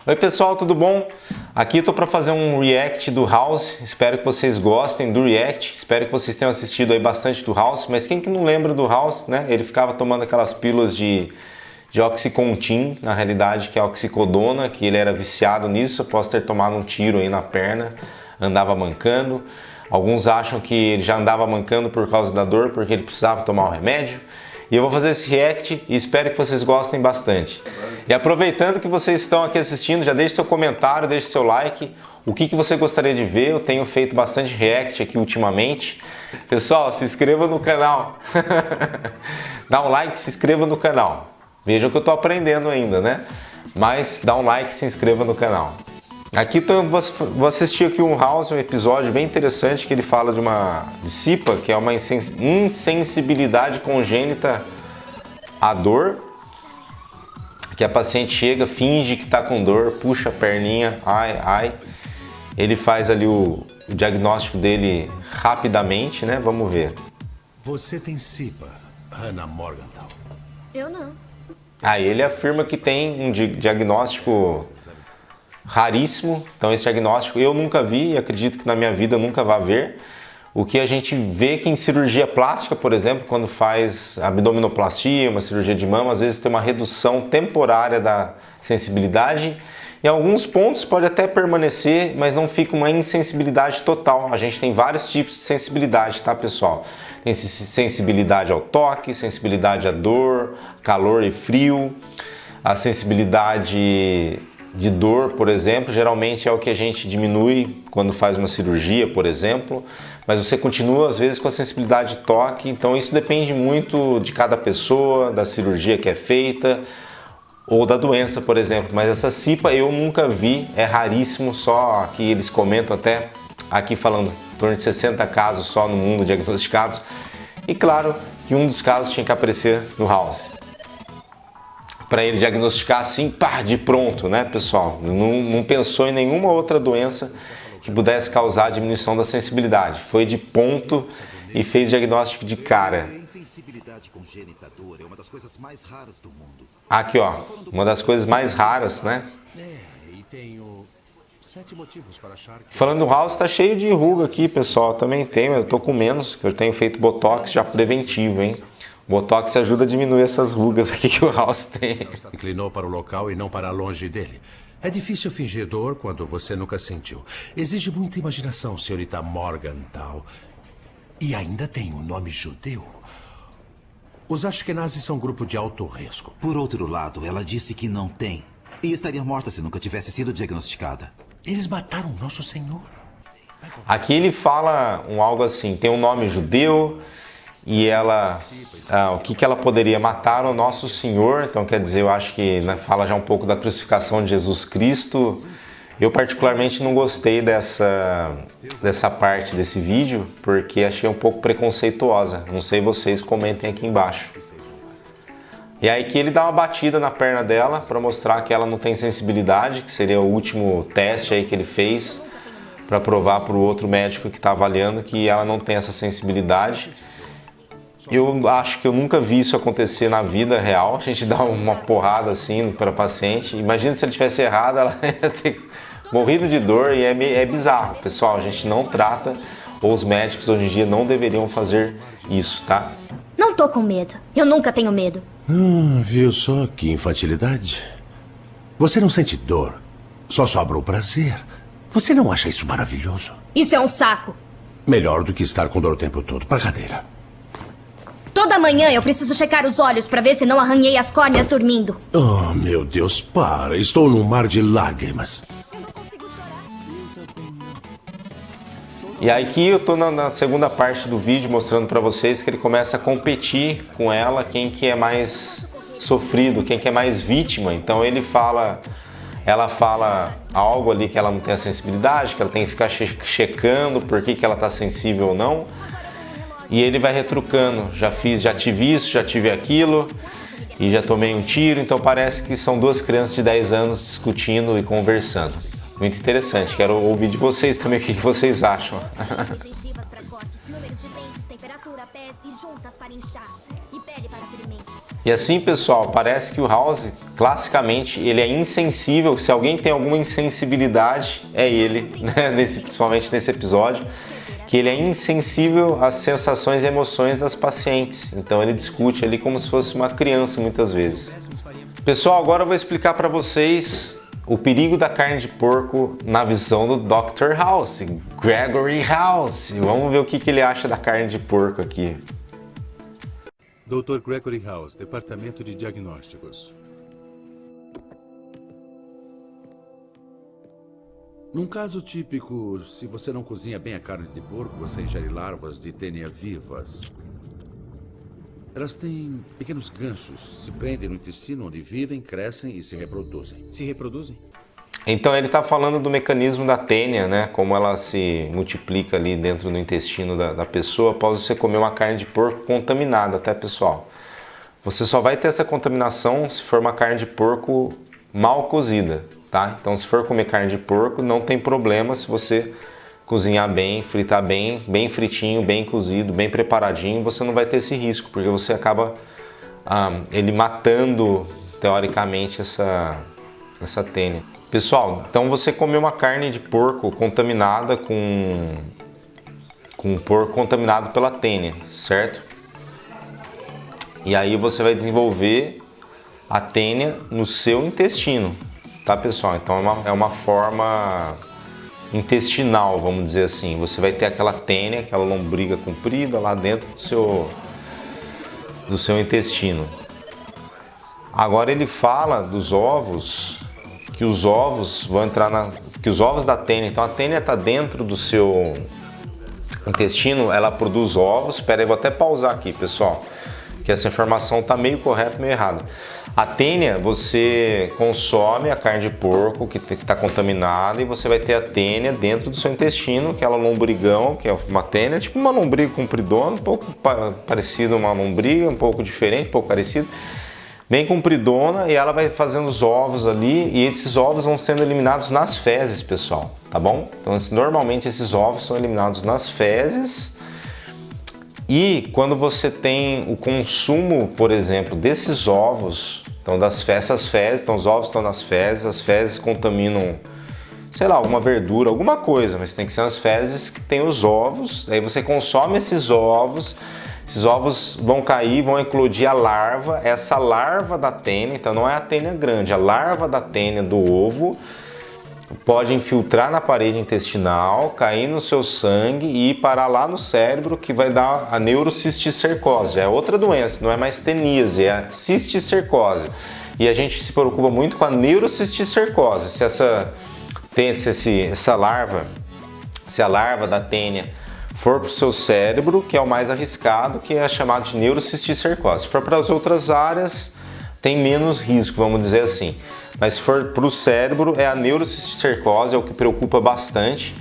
Oi pessoal, tudo bom? Aqui eu tô para fazer um react do House, espero que vocês gostem do react, espero que vocês tenham assistido aí bastante do House, mas quem que não lembra do House, né? Ele ficava tomando aquelas pílulas de Oxycontin, na realidade que é oxicodona, que ele era viciado nisso após ter tomado um tiro aí na perna, andava mancando. Alguns acham que ele já andava mancando por causa da dor, porque ele precisava tomar o remédio. E eu vou fazer esse react e espero que vocês gostem bastante. E aproveitando que vocês estão aqui assistindo, já deixe seu comentário, deixe seu like. O que você gostaria de ver? Eu tenho feito bastante react aqui ultimamente. Pessoal, se inscreva no canal. Dá um like, se inscreva no canal. Vejam que eu estou aprendendo ainda, né? Mas dá um like e se inscreva no canal. Aqui vou assistir aqui um House, um episódio bem interessante que ele fala de SIPA, que é uma insensibilidade congênita à dor, que a paciente chega, finge que está com dor, puxa a perninha, ai. Ele faz ali o diagnóstico dele rapidamente, né? Vamos ver. Você tem SIPA, Hannah Morgenthau? Eu não. Ele afirma que tem um diagnóstico raríssimo, então esse diagnóstico eu nunca vi e acredito que na minha vida eu nunca vá ver. O que a gente vê que em cirurgia plástica, por exemplo, quando faz abdominoplastia, uma cirurgia de mama, às vezes tem uma redução temporária da sensibilidade. Em alguns pontos pode até permanecer, mas não fica uma insensibilidade total. A gente tem vários tipos de sensibilidade, tá, pessoal? Tem sensibilidade ao toque, sensibilidade à dor, calor e frio, a sensibilidade de dor, por exemplo, geralmente é o que a gente diminui quando faz uma cirurgia, por exemplo, mas você continua às vezes com a sensibilidade de toque, então isso depende muito de cada pessoa, da cirurgia que é feita ou da doença, por exemplo, mas essa SIPA eu nunca vi, é raríssimo, só que eles comentam até aqui falando em torno de 60 casos só no mundo diagnosticados, e claro que um dos casos tinha que aparecer no House. Para ele diagnosticar assim, pá, de pronto, né, pessoal? Não pensou em nenhuma outra doença que pudesse causar diminuição da sensibilidade. Foi de ponto e fez diagnóstico de cara. Insensibilidade congênita à dor é uma das coisas mais raras do mundo. Aqui, ó, uma das coisas mais raras, né? E tenho 7 motivos para achar que... Falando do House, tá cheio de ruga aqui, pessoal. Também tenho, eu tô com menos, que eu tenho feito botox já preventivo, hein? Botox ajuda a diminuir essas rugas aqui que o House tem. Inclinou para o local e não para longe dele. É difícil fingir dor quando você nunca sentiu. Exige muita imaginação, senhorita Morgenthau. E ainda tem um nome judeu. Os Ashkenazes são um grupo de alto risco. Por outro lado, ela disse que não tem. E estaria morta se nunca tivesse sido diagnosticada. Eles mataram nosso Senhor. Aqui ele fala algo assim, tem um nome judeu... E ela, o que ela poderia matar o nosso Senhor, então quer dizer, eu acho que fala já um pouco da crucificação de Jesus Cristo. Eu particularmente não gostei dessa parte desse vídeo, porque achei um pouco preconceituosa. Não sei vocês, comentem aqui embaixo. E aí que ele dá uma batida na perna dela para mostrar que ela não tem sensibilidade, que seria o último teste aí que ele fez para provar para o outro médico que está avaliando que ela não tem essa sensibilidade. Eu acho que eu nunca vi isso acontecer na vida real, a gente dá uma porrada assim para a paciente. Imagina se ele tivesse errado, ela ia ter morrido de dor e é bizarro. Pessoal, a gente não trata, ou os médicos hoje em dia não deveriam fazer isso, tá? Não tô com medo. Eu nunca tenho medo. Viu só que infantilidade? Você não sente dor, só sobra o prazer. Você não acha isso maravilhoso? Isso é um saco. Melhor do que estar com dor o tempo todo. Para a cadeira. Toda manhã eu preciso checar os olhos pra ver se não arranhei as córneas dormindo. Oh, meu Deus, para. Estou num mar de lágrimas. Eu não consigo chorar. E aí que eu tô na segunda parte do vídeo mostrando pra vocês que ele começa a competir com ela, quem que é mais sofrido, quem que é mais vítima. Então ela fala algo ali que ela não tem a sensibilidade, que ela tem que ficar checando por que ela tá sensível ou não. E ele vai retrucando, já tive isso, já tive aquilo, e já tomei um tiro, então parece que são duas crianças de 10 anos discutindo e conversando. Muito interessante, quero ouvir de vocês também o que vocês acham. E assim, pessoal, parece que o House, classicamente, ele é insensível. Se alguém tem alguma insensibilidade, é ele, né? Principalmente nesse episódio, que ele é insensível às sensações e emoções das pacientes. Então ele discute ali como se fosse uma criança, muitas vezes. Pessoal, agora eu vou explicar para vocês o perigo da carne de porco na visão do Dr. House, Gregory House. Vamos ver o que ele acha da carne de porco aqui. Dr. Gregory House, Departamento de Diagnósticos. Num caso típico, se você não cozinha bem a carne de porco, você ingere larvas de tênia vivas. Elas têm pequenos ganchos, se prendem no intestino onde vivem, crescem e se reproduzem. Se reproduzem? Então ele está falando do mecanismo da tênia, né? Como ela se multiplica ali dentro do intestino da pessoa após você comer uma carne de porco contaminada, tá, pessoal? Você só vai ter essa contaminação se for uma carne de porco mal cozida, tá? Então se for comer carne de porco, não tem problema se você cozinhar bem, fritar bem, bem fritinho, bem cozido, bem preparadinho, você não vai ter esse risco, porque você acaba ele matando, teoricamente, essa tênia. Pessoal, então você comeu uma carne de porco contaminada com porco contaminado pela tênia, certo? E aí você vai desenvolver a tênia no seu intestino, tá, pessoal? Então é uma forma intestinal, vamos dizer assim. Você vai ter aquela tênia, aquela lombriga comprida lá dentro do seu intestino. Agora ele fala dos ovos, que os ovos vão entrar que os ovos da tênia, então a tênia está dentro do seu intestino, ela produz ovos. Espera aí, vou até pausar aqui, pessoal, que essa informação está meio correta, meio errada. A tênia, você consome a carne de porco que está contaminada e você vai ter a tênia dentro do seu intestino, aquela lombrigão, que é uma tênia, tipo uma lombriga compridona, um pouco parecido uma lombriga, um pouco diferente, um pouco parecido, bem compridona, e ela vai fazendo os ovos ali, e esses ovos vão sendo eliminados nas fezes, pessoal, tá bom? Então, normalmente esses ovos são eliminados nas fezes. E quando você tem o consumo, por exemplo, desses ovos, então essas fezes, então os ovos estão nas fezes, as fezes contaminam, sei lá, alguma verdura, alguma coisa, mas tem que ser nas fezes que tem os ovos, aí você consome esses ovos vão cair, vão eclodir a larva, essa larva da tênia, então não é a tênia grande, a larva da tênia do ovo, pode infiltrar na parede intestinal, cair no seu sangue e ir parar lá no cérebro, que vai dar a neurocisticercose. É outra doença, não é mais teníase, é a cisticercose. E a gente se preocupa muito com a neurocisticercose. Se a larva da tênia for para o seu cérebro, que é o mais arriscado, que é chamado de neurocisticercose. Se for para as outras áreas, tem menos risco, vamos dizer assim. Mas se for para o cérebro, é a neurocisticercose, é o que preocupa bastante,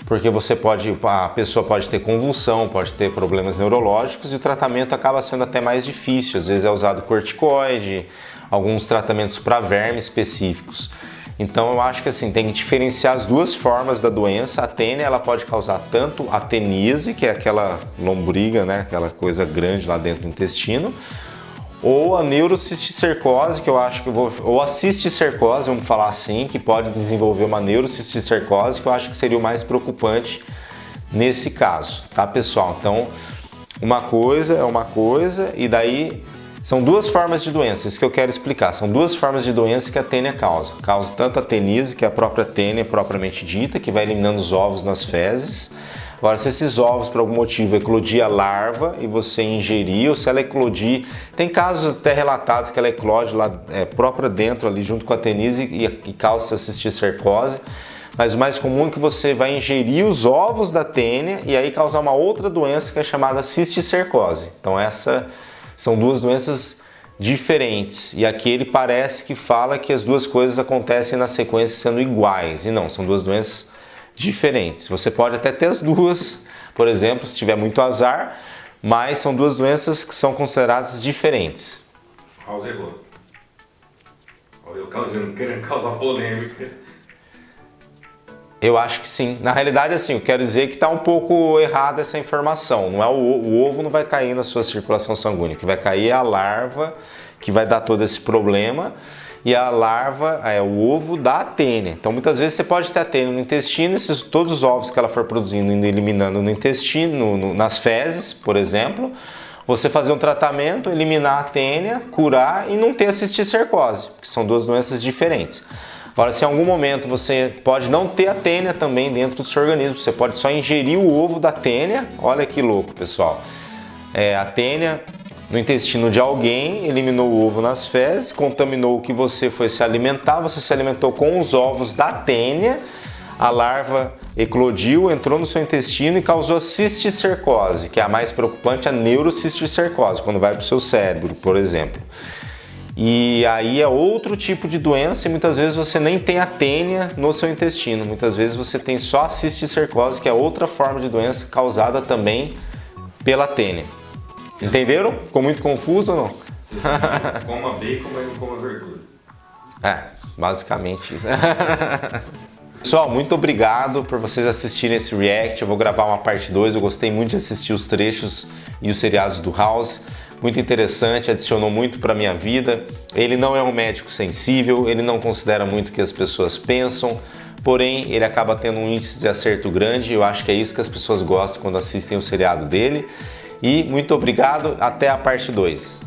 porque a pessoa pode ter convulsão, pode ter problemas neurológicos e o tratamento acaba sendo até mais difícil. Às vezes é usado corticoide, alguns tratamentos para vermes específicos. Então eu acho que assim, tem que diferenciar as duas formas da doença. A tênia, ela pode causar tanto a teníase, que é aquela lombriga, né, aquela coisa grande lá dentro do intestino, ou a neurocisticercose, que eu acho que ou a cisticercose, vamos falar assim, que pode desenvolver uma neurocisticercose, que eu acho que seria o mais preocupante nesse caso, tá, pessoal? Então, uma coisa é uma coisa, e daí são duas formas de doença, isso que eu quero explicar. São duas formas de doença que a tênia causa. Causa tanto a teníase, que é a própria tênia propriamente dita, que vai eliminando os ovos nas fezes. Agora, se esses ovos, por algum motivo, eclodir a larva e você ingerir, ou se ela eclodir, tem casos até relatados que ela eclode lá própria dentro, ali junto com a teníase e causa essa cisticercose. Mas o mais comum é que você vai ingerir os ovos da tênia e aí causar uma outra doença que é chamada cisticercose. Então, essas são duas doenças diferentes. E aqui ele parece que fala que as duas coisas acontecem na sequência sendo iguais. E não, são duas doenças diferentes. Você pode até ter as duas, por exemplo, se tiver muito azar, mas são duas doenças que são consideradas diferentes. House errou. Eu querendo causar polêmica. Eu acho que sim. Na realidade, assim, eu quero dizer que está um pouco errada essa informação. Não é o ovo não vai cair na sua circulação sanguínea. O que vai cair é a larva que vai dar todo esse problema. E a larva é o ovo da tênia. Então muitas vezes você pode ter a tênia no intestino, todos os ovos que ela for produzindo, indo eliminando no intestino, nas fezes, por exemplo. Você fazer um tratamento, eliminar a tênia, curar e não ter a cisticercose, que são duas doenças diferentes. Agora, se em algum momento você pode não ter a tênia também dentro do seu organismo, você pode só ingerir o ovo da tênia, olha que louco, pessoal. A tênia no intestino de alguém, eliminou o ovo nas fezes, contaminou o que você foi se alimentar, você se alimentou com os ovos da tênia, a larva eclodiu, entrou no seu intestino e causou a cisticercose, que é a mais preocupante, a neurocisticercose, quando vai para o seu cérebro, por exemplo. E aí é outro tipo de doença e muitas vezes você nem tem a tênia no seu intestino, muitas vezes você tem só a cisticercose, que é outra forma de doença causada também pela tênia. Entenderam? Ficou muito confuso ou não? Coma bacon, mas não coma verdura. Basicamente isso. Pessoal, muito obrigado por vocês assistirem esse react. Eu vou gravar uma parte 2. Eu gostei muito de assistir os trechos e os seriados do House. Muito interessante, adicionou muito para minha vida. Ele não é um médico sensível, ele não considera muito o que as pessoas pensam, porém ele acaba tendo um índice de acerto grande. Eu acho que é isso que as pessoas gostam quando assistem o seriado dele. E muito obrigado, até a parte 2.